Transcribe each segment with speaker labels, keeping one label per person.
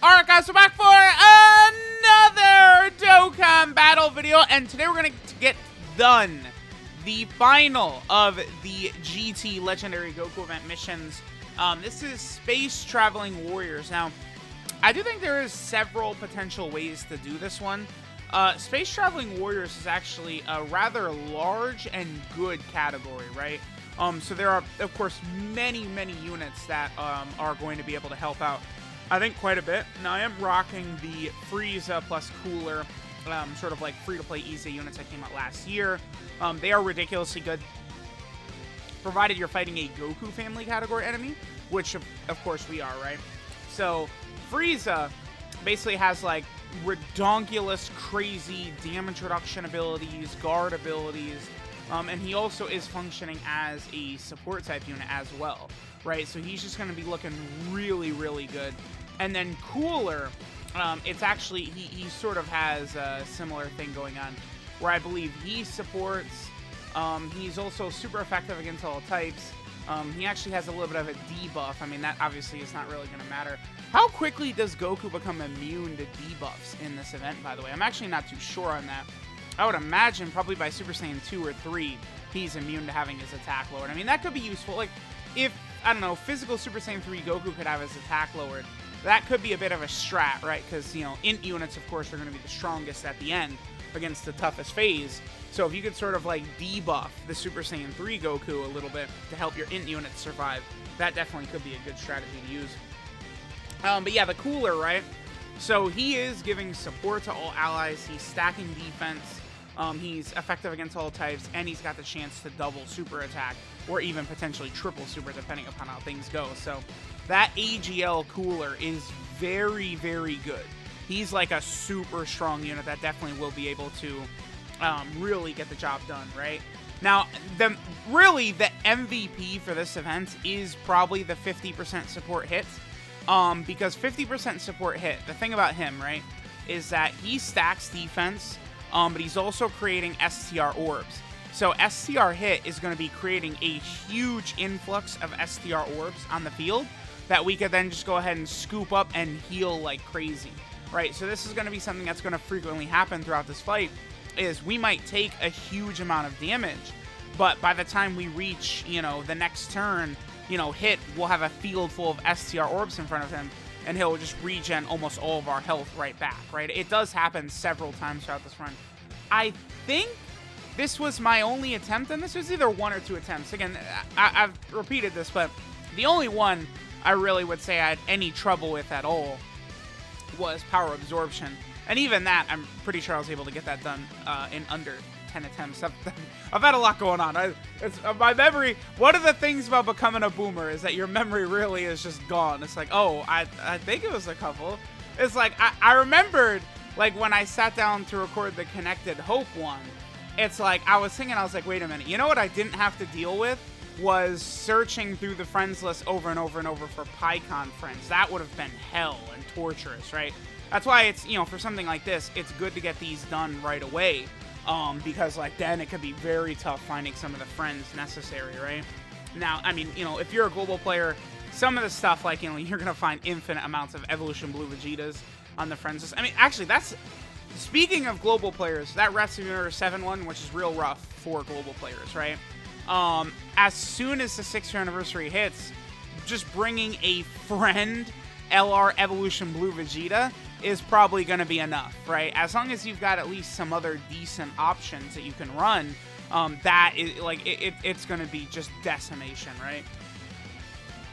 Speaker 1: Alright guys, we're back for another Dokkan battle video, and today we're going to get done the final of the GT Legendary Goku event missions. This is Space Traveling Warriors. Now, I do think there is several potential ways to do this one. Space Traveling Warriors is actually a rather large and good category, right? So there are, of course, many units that are going to be able to help out, I think, quite a bit. Now, I am rocking the Frieza plus Cooler, sort of like free-to-play easy units that came out last year. They are ridiculously good, provided you're fighting a Goku family category enemy, which, of course, we are, right? So, Frieza basically has, like, redonkulous, crazy damage reduction abilities, guard abilities, and he also is functioning as a support type unit as well, right? So he's just going to be looking really good. And then Cooler, it's actually, he sort of has a similar thing going on, where I believe he supports, he's also super effective against all types. He actually has a little bit of a debuff. I mean, that obviously is not really going to matter. How quickly does Goku become immune to debuffs in this event, by the way? I'm actually not too sure on that. I would imagine probably by Super Saiyan 2 or 3, he's immune to having his attack lowered. I mean, that could be useful. Like, if, I don't know, physical Super Saiyan 3 Goku could have his attack lowered, that could be a bit of a strat, right? Because, you know, int units, of course, are going to be the strongest at the end against the toughest phase. So if you could sort of, like, debuff the Super Saiyan 3 Goku a little bit to help your int units survive, that definitely could be a good strategy to use. But yeah, the Cooler, right? So he is giving support to all allies. He's stacking defense. He's effective against all types, and he's got the chance to double super attack, or even potentially triple super, depending upon how things go. So that AGL Cooler is very good. He's like a super strong unit that definitely will be able to really get the job done, right? Now, the MVP for this event is probably the 50% support hit, because 50% support hit, the thing about him, right, is that he stacks defense, but he's also creating STR orbs. So STR hit is going to be creating a huge influx of STR orbs on the field that we could then just go ahead and scoop up and heal like crazy, right? So this is going to be something that's going to frequently happen throughout this fight, is we might take a huge amount of damage, but by the time we reach, you know, the next turn, you know, hit, we'll have a field full of STR orbs in front of him, and he'll just regen almost all of our health right back, right? It does happen several times throughout this run. I think this was my only attempt, and this was either 1 or 2 attempts. Again, I've repeated this, but the only one I really would say I had any trouble with at all was Power Absorption. And even that, I'm pretty sure I was able to get that done in under 10 attempts. I've had a lot going on. My memory, one of the things about becoming a boomer is that your memory really is just gone. It's like, oh, I think it was a couple. It's like, I remembered, like, when I sat down to record the Connected Hope one, it's like, I was thinking, I was like, wait a minute. You know what I didn't have to deal with? Was searching through the friends list over and over for PyCon friends. That would have been hell and torturous, right? That's why it's, you know, for something like this, it's good to get these done right away. Because, like, then it could be very tough finding some of the friends necessary, right? Now, I mean, you know, if you're a global player, some of the stuff, like, you know, you're going to find infinite amounts of Evolution Blue Vegetas on the friends list. I mean, actually, that's, speaking of global players, that Ratsuner 7 one, which is real rough for global players, right? As soon as the 6th year anniversary hits, just bringing a friend LR Evolution Blue Vegeta is probably going to be enough, right? As long as you've got at least some other decent options that you can run, that is, like, it's going to be just decimation, right?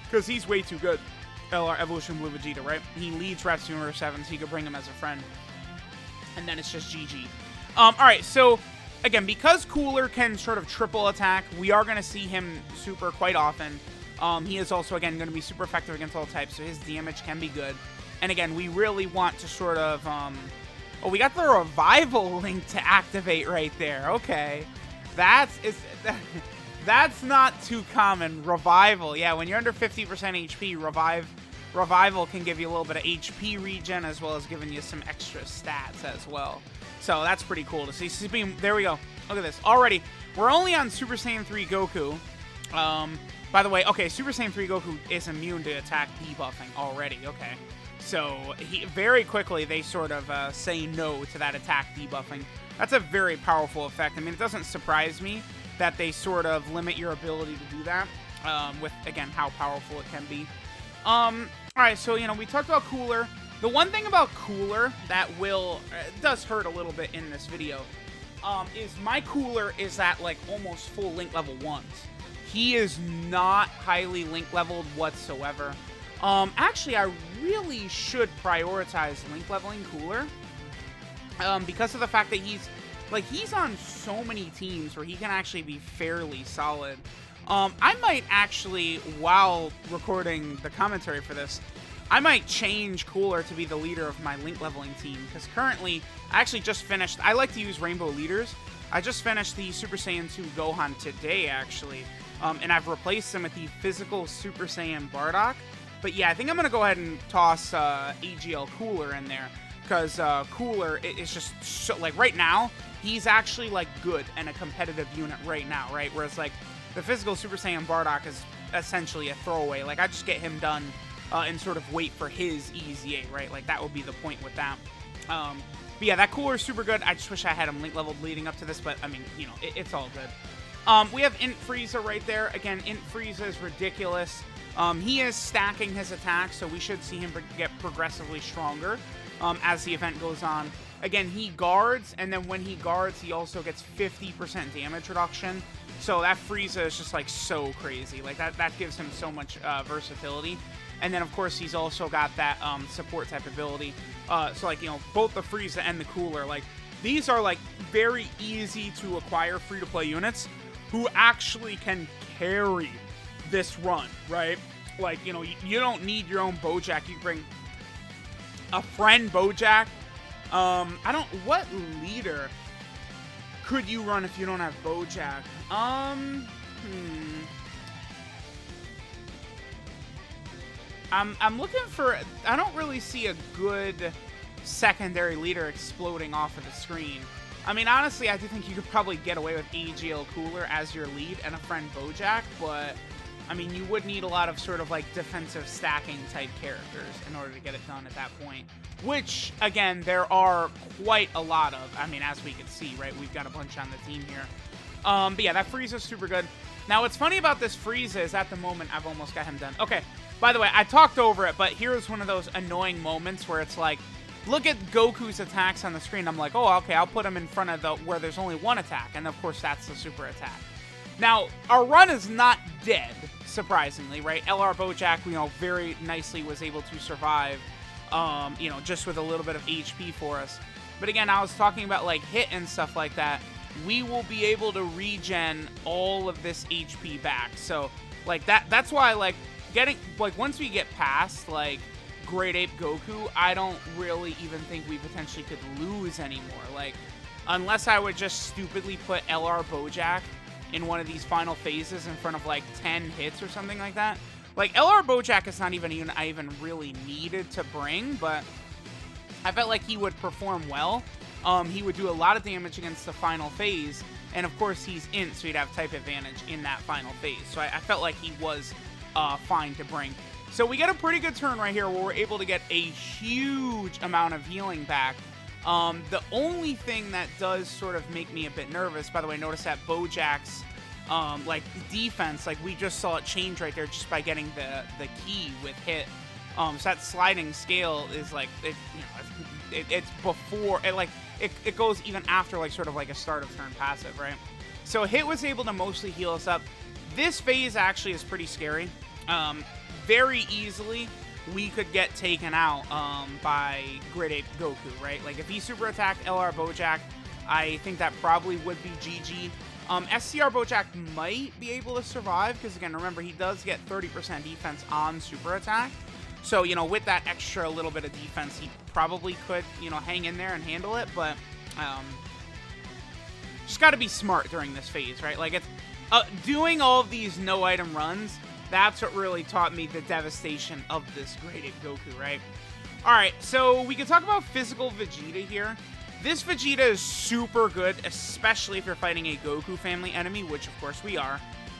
Speaker 1: Because he's way too good, LR Evolution Blue Vegeta, right? He leads Ratsuner 7, so you could bring him as a friend. And then it's just GG. Alright, so, again, because Cooler can sort of triple attack, we are going to see him super quite often. He is also, again, going to be super effective against all types, so his damage can be good. And again, we really want to sort of, oh, we got the revival link to activate right there. Okay. That's not too common. Revival. Yeah, when you're under 50% HP, revival can give you a little bit of HP regen, as well as giving you some extra stats as well. So that's pretty cool to see. There we go. Look at this. Already, we're only on Super Saiyan 3 Goku. By the way, okay, Super Saiyan 3 Goku is immune to attack debuffing already. Okay. So very quickly, they sort of say no to that attack debuffing. That's a very powerful effect. I mean, it doesn't surprise me that they sort of limit your ability to do that with, again, how powerful it can be. All right, so, you know, we talked about Cooler. The one thing about Cooler that does hurt a little bit in this video is my Cooler is at, like, almost full Link level 1s. He is not highly Link leveled whatsoever. Actually, I really should prioritize Link leveling Cooler because of the fact that he's on so many teams where he can actually be fairly solid. I might actually, while recording the commentary for this, I might change Cooler to be the leader of my Link leveling team, because currently, I actually just finished, I like to use Rainbow Leaders. I just finished the Super Saiyan 2 Gohan today, actually, and I've replaced him with the physical Super Saiyan Bardock. But yeah, I think I'm going to go ahead and toss AGL Cooler in there, because Cooler is just, so, like, right now, he's actually, like, good and a competitive unit right now, right? Whereas, like, the physical Super Saiyan Bardock is essentially a throwaway. Like, I just get him done and sort of wait for his EZA, right? Like, that would be the point with that. But yeah, that Cooler is super good. I just wish I had him Link leveled leading up to this, but, I mean, you know, it's all good. We have Int Frieza right there. Again, Int Frieza is ridiculous. He is stacking his attacks, so we should see him get progressively stronger as the event goes on. Again, he guards, and then when he guards, he also gets 50% damage reduction. So that Frieza is just, like, so crazy. Like, that gives him so much versatility. And then, of course, he's also got that support type ability. So, like, you know, both the Frieza and the Cooler, like, these are, like, very easy to acquire free-to-play units who actually can carry this run, right? Like, you know, you don't need your own Bojack. You bring a friend Bojack. What leader could you run if you don't have Bojack? I'm looking for, I don't really see a good secondary leader exploding off of the screen. I mean, honestly, I do think you could probably get away with AGL Cooler as your lead and a friend Bojack, but I mean, you would need a lot of sort of like defensive stacking type characters in order to get it done at that point, which, again, there are quite a lot of. I mean, as we can see, right, we've got a bunch on the team here. But yeah, that Frieza is super good. Now, what's funny about this Frieza is at the moment, I've almost got him done. Okay, by the way, I talked over it, but here's one of those annoying moments where it's like, look at Goku's attacks on the screen. I'm like, oh, okay, I'll put him in front of where there's only one attack, and of course, that's the super attack. Now, our run is not dead, surprisingly, right? LR Bojack, you know, very nicely was able to survive, you know, just with a little bit of HP for us. But again, I was talking about, like, hit and stuff like that. We will be able to regen all of this HP back. So, like, that's why, like, once we get past, like, Great Ape Goku, I don't really even think we potentially could lose anymore. Like, unless I would just stupidly put LR Bojack in one of these final phases in front of, like, 10 hits or something like that. Like, LR Bojack is not even a unit I even really needed to bring, but I felt like he would perform well. He would do a lot of damage against the final phase, and of course he's Int, so he'd have type advantage in that final phase. So I felt like he was fine to bring. So we get a pretty good turn right here where we're able to get a huge amount of healing back. The only thing that does sort of make me a bit nervous, by the way, notice that Bojack's like defense, like we just saw it change right there just by getting the key with hit. So that sliding scale is like, it's before, it goes even after like sort of like a start of turn passive, right? So hit was able to mostly heal us up. This phase actually is pretty scary. Very easily we could get taken out by Great Ape Goku, right? Like if he super attacked LR Bojack, I think that probably would be GG. SCR Bojack might be able to survive because, again, remember, he does get 30% defense on super attack. So, you know, with that extra little bit of defense, he probably could, you know, hang in there and handle it. But just got to be smart during this phase, right? Like, it's doing all of these no-item runs, that's what really taught me the devastation of this Great Ape Goku, right? All right, so we can talk about physical Vegeta here. This Vegeta is super good, especially if you're fighting a Goku family enemy, which of course we are.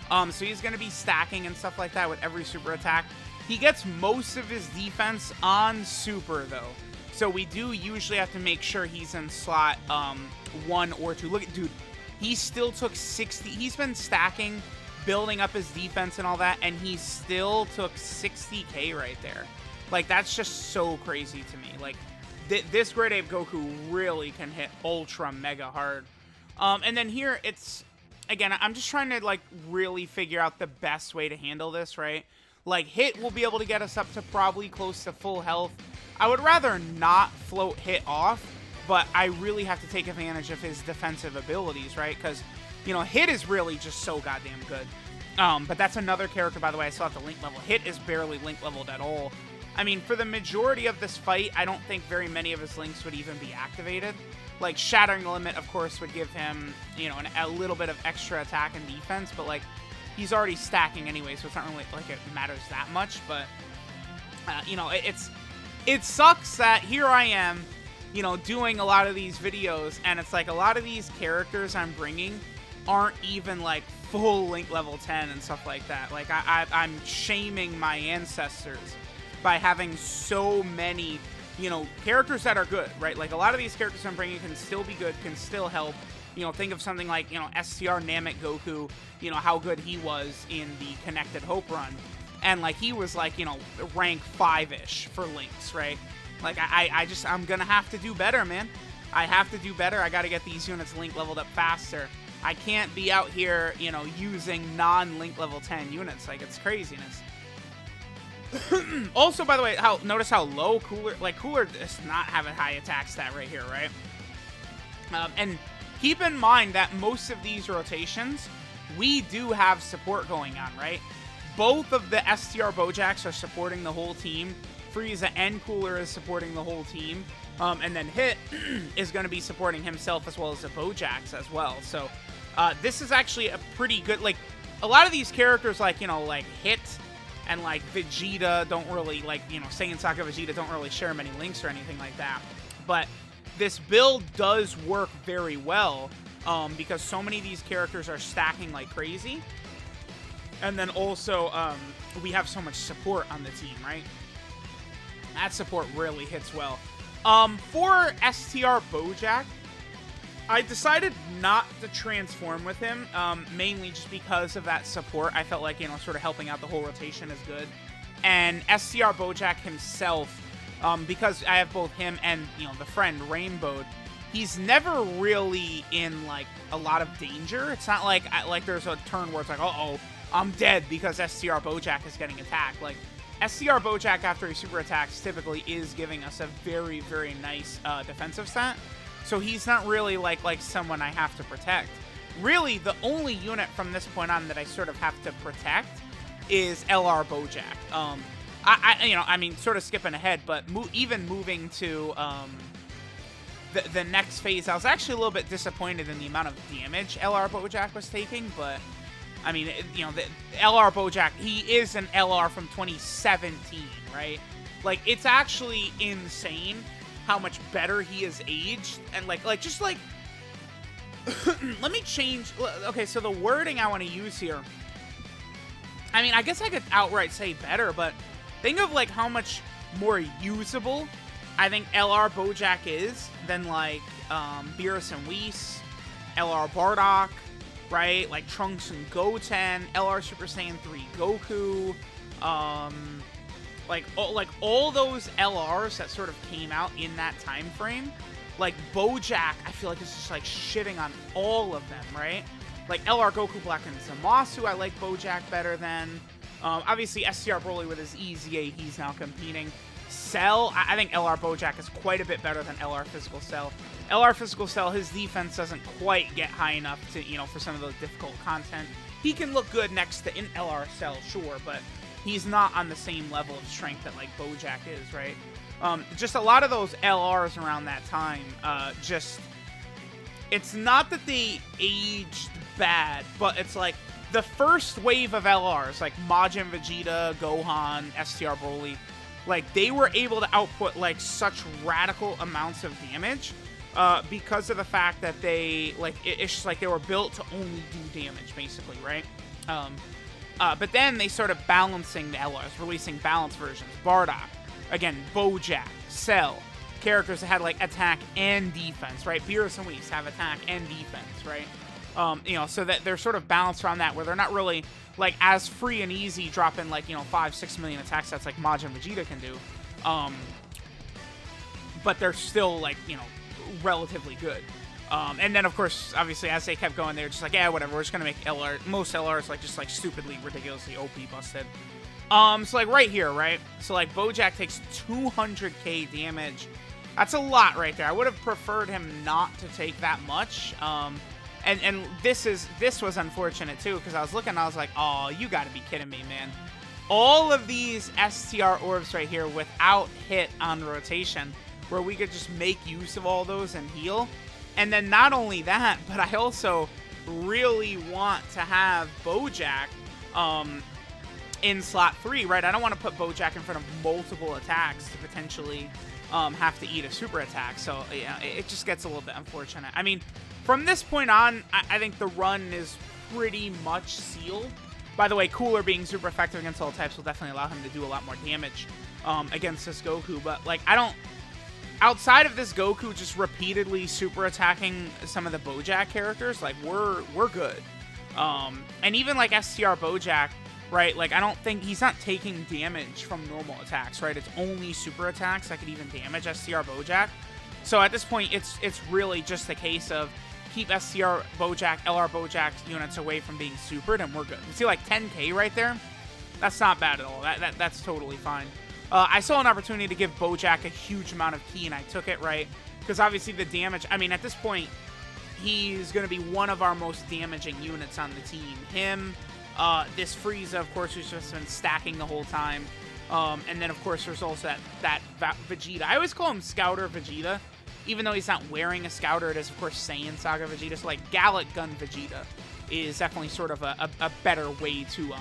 Speaker 1: So he's going to be stacking and stuff like that with every super attack. He gets most of his defense on Super, though. So we do usually have to make sure he's in slot 1 or 2. Look at, dude, he still took 60. He's been stacking, building up his defense and all that, and he still took 60k right there. Like, that's just so crazy to me. Like, this Great Ape Goku really can hit ultra mega hard. And then here, it's, again, I'm just trying to, like, really figure out the best way to handle this, right? Like, Hit will be able to get us up to probably close to full health. I would rather not float Hit off, but I really have to take advantage of his defensive abilities, right? Because, you know, Hit is really just so goddamn good. But that's another character, by the way, I still have to link level. Hit is barely link leveled at all. I mean, for the majority of this fight, I don't think very many of his links would even be activated. Like, Shattering the Limit, of course, would give him, you know, a little bit of extra attack and defense, but, like, he's already stacking anyway, so it's not really like it matters that much. But, you know, it sucks that here I am, you know, doing a lot of these videos, and it's like a lot of these characters I'm bringing aren't even, like, full link level 10 and stuff like that. Like, I'm shaming my ancestors by having so many, you know, characters that are good, right? Like, a lot of these characters I'm bringing can still be good, can still help. You know, think of something like, you know, STR Namek Goku, you know, how good he was in the Connected Hope run. And, like, he was, like, you know, rank 5-ish for links, right? Like, I'm gonna have to do better, man. I have to do better. I gotta get these units link leveled up faster. I can't be out here, you know, using non-link level 10 units. Like, it's craziness. Also, by the way, notice how low Cooler, like, Cooler does not have a high attack stat right here, right? And keep in mind that most of these rotations, we do have support going on, right? Both of the STR Bojacks are supporting the whole team. Frieza and Cooler is supporting the whole team. And then Hit is going to be supporting himself as well as the Bojacks as well. So this is actually a pretty good, like, a lot of these characters, like, you know, like Hit and, like, Vegeta don't really, like, you know, Saiyan Saga Vegeta don't really share many links or anything like that. But this build does work very well because so many of these characters are stacking like crazy. And then also, we have so much support on the team, right? That support really hits well. For STR Bojack, I decided not to transform with him, mainly just because of that support. I felt like, you know, sort of helping out the whole rotation is good. And STR Bojack himself, because I have both him and, you know, the friend Rainbow, he's never really in, like, a lot of danger. It's not like there's a turn where it's like, uh-oh, I'm dead because STR Bojack is getting attacked. Like, STR Bojack, after he super attacks, typically is giving us a very, very nice defensive stat. So he's not really like someone I have to protect. Really, the only unit from this point on that I sort of have to protect is LR Bojack. You know, I mean, sort of skipping ahead, but even moving to the next phase, I was actually a little bit disappointed in the amount of damage LR Bojack was taking, but I mean, you know, the LR Bojack, he is an LR from 2017, right? Like, it's actually insane how much better he has aged, and like just like let me change. Okay, so the wording I want to use here, I mean, I guess I could outright say better, but think of like how much more usable I think LR Bojack is than like Beerus and Whis, LR Bardock, right? Like Trunks and Goten, LR Super Saiyan 3 Goku, like all those LRs that sort of came out in that time frame. Like Bojack, I feel like it's just like shitting on all of them, right? Like LR Goku Black and Zamasu, I like Bojack better than. Obviously STR Broly with his EZA, he's now competing. Cell, I think LR Bojack is quite a bit better than LR Physical Cell. LR Physical Cell, his defense doesn't quite get high enough to, you know, for some of those difficult content. He can look good next to in LR Cell, sure, but he's not on the same level of strength that like Bojack is, right? Just a lot of those LRs around that time, just, it's not that they aged bad, but it's like the first wave of LRs, like Majin Vegeta, Gohan, STR Broly, like they were able to output like such radical amounts of damage because of the fact that they, like, it's just like they were built to only do damage, basically, right? But then they started balancing the LRs, releasing balanced versions. Bardock, again, Bojack, Cell, characters that had like attack and defense, right? Beerus and Whis have attack and defense, right? You know, so that they're sort of balanced around that, where they're not really like as free and easy dropping like, you know, 5-6 million attack sets like Majin Vegeta can do. But they're still like, you know, relatively good. And then of course, obviously, as they kept going, they were just like, yeah, whatever, we're just gonna make most LRs like just like stupidly, ridiculously OP busted. So like right here, right? So like Bojack takes 200k damage. That's a lot right there. I would have preferred him not to take that much. And this was unfortunate too, because I was looking, I was like, oh, you gotta be kidding me, man. All of these STR orbs right here without hit on rotation, where we could just make use of all those and heal. And then not only that, but I also really want to have Bojack in slot 3, right? I don't want to put Bojack in front of multiple attacks to potentially have to eat a super attack. So yeah, it just gets a little bit unfortunate. I mean, from this point on, I think the run is pretty much sealed. By the way, Cooler being super effective against all types will definitely allow him to do a lot more damage against this Goku. But like, I don't... Outside of this Goku just repeatedly super attacking some of the Bojack characters, like, we're good. And even like STR Bojack, right? Like, I don't think he's not taking damage from normal attacks, right? It's only super attacks that could even damage STR Bojack. So at this point, it's really just a case of keep STR Bojack, LR Bojack units away from being supered, and we're good. You see like 10k right there? That's not bad at all. That's totally fine. I saw an opportunity to give Bojack a huge amount of ki, and I took it, right? Because obviously the damage... I mean, at this point, he's going to be one of our most damaging units on the team. Him, this Frieza, of course, who's just been stacking the whole time. And then, of course, there's also that Vegeta. I always call him Scouter Vegeta, even though he's not wearing a Scouter. It is, of course, Saiyan Saga Vegeta. So, like, Gallic Gun Vegeta is definitely sort of a better way to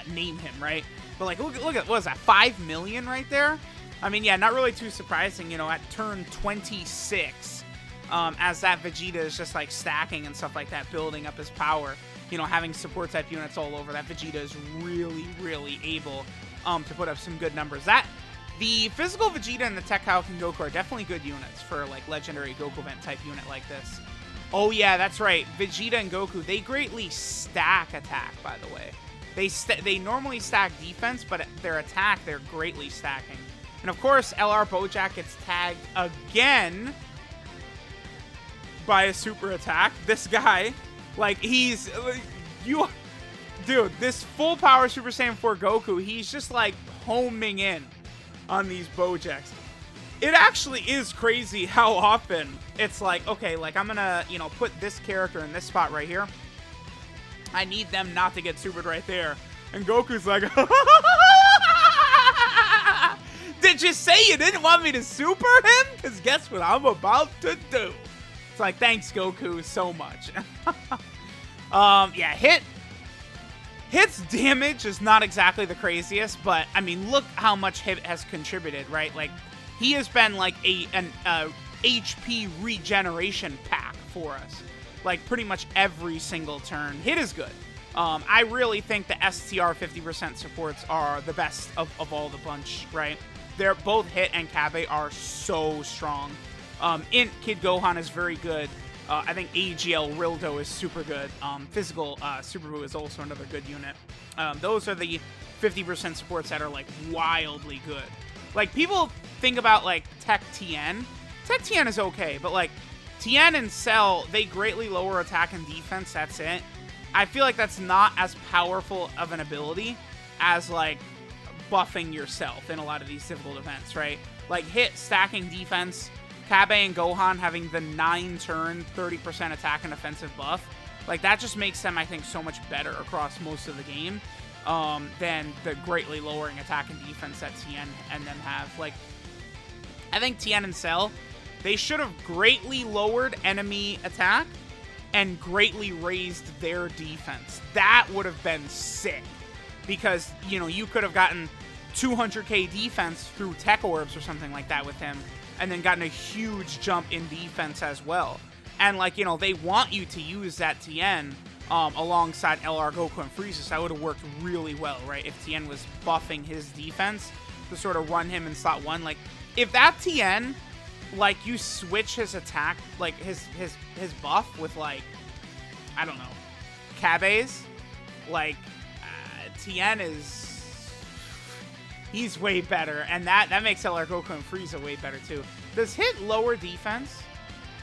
Speaker 1: name him, right? But, like, look at, what is that, 5 million right there? I mean, yeah, not really too surprising, you know, at turn 26, as that Vegeta is just, like, stacking and stuff like that, building up his power, you know, having support-type units all over, that Vegeta is really, really able to put up some good numbers. The physical Vegeta and the Tech Kaioken Goku are definitely good units for, like, legendary Goku event type unit like this. Oh, yeah, that's right. Vegeta and Goku, they greatly stack attack, by the way. They normally stack defense, but their attack, they're greatly stacking. And of course, LR Bojack gets tagged again by a super attack. This guy, like, he's... Dude, this full power Super Saiyan 4 Goku, he's just, like, homing in on these Bojacks. It actually is crazy how often it's like, okay, like, I'm gonna, you know, put this character in this spot right here. I need them not to get supered right there. And Goku's like, did you say you didn't want me to super him? Because guess what I'm about to do. It's like, thanks, Goku, so much. Yeah, Hit's damage is not exactly the craziest, but, I mean, look how much Hit has contributed, right? Like, he has been, like, an HP regeneration pack for us. Like, pretty much every single turn. Hit is good. I really think the STR 50% supports are the best of all the bunch, right? They're both Hit and Kabe are so strong. Int Kid Gohan is very good. I think AGL Rildo is super good. Physical Super Buu is also another good unit. Those are the 50% supports that are, like, wildly good. Like, people think about, like, Tech Tien. Tech Tien is okay, but, like, Tien and Cell, they greatly lower attack and defense, that's it. I feel like that's not as powerful of an ability as, like, buffing yourself in a lot of these difficult events, right? Like, Hit stacking defense, Kabe and Gohan having the 9-turn, 30% attack and offensive buff. Like, that just makes them, I think, so much better across most of the game than the greatly lowering attack and defense that Tien and them have. Like, I think Tien and Cell, they should have greatly lowered enemy attack and greatly raised their defense. That would have been sick. Because, you know, you could have gotten 200k defense through Tech Orbs or something like that with him, and then gotten a huge jump in defense as well. And, like, you know, they want you to use that Tien alongside LR Goku and Frieza. So that would have worked really well, right? If Tien was buffing his defense to sort of run him in slot 1. Like, if that Tien, like, you switch his attack, like, his buff with, like, I don't know, Cabes, like, Tien he's way better, and that makes LR Goku and Frieza way better, too. Does hit lower defense?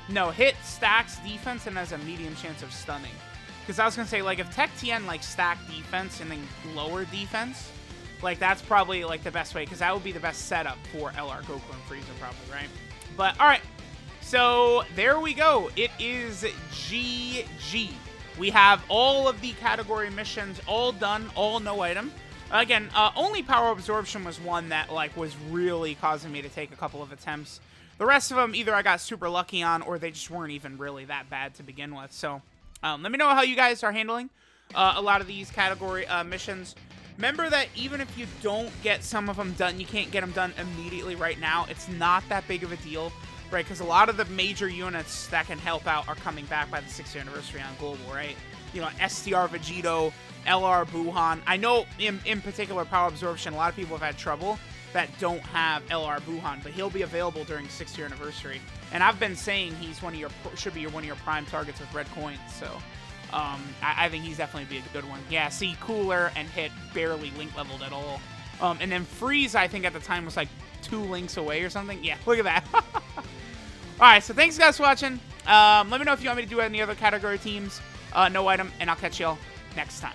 Speaker 1: No, hit stacks defense and has a medium chance of stunning. Because I was going to say, like, if Tech Tien, like, stack defense and then lower defense, like, that's probably, like, the best way, because that would be the best setup for LR Goku and Frieza, probably, right? But, alright, so there we go. It is GG. We have all of the category missions all done, all no item. Again, only Power Absorption was one that, like, was really causing me to take a couple of attempts. The rest of them, either I got super lucky on, or they just weren't even really that bad to begin with. So, let me know how you guys are handling a lot of these category missions. Remember that even if you don't get some of them done, you can't get them done immediately right now. It's not that big of a deal, right? Because a lot of the major units that can help out are coming back by the 6th anniversary on Global, right? You know, STR Vegito, LR Buhan. I know in particular Power Absorption, a lot of people have had trouble that don't have LR Buhan, but he'll be available during 6th year anniversary. And I've been saying he's should be one of your prime targets with red coins. So I think he's definitely be a good one. Yeah, see, cooler and hit barely link leveled at all. And then Freeze, I think at the time was like 2 links away or something. Yeah, look at that. All right, so thanks guys for watching. Let me know if you want me to do any other category teams. No item, and I'll catch y'all next time.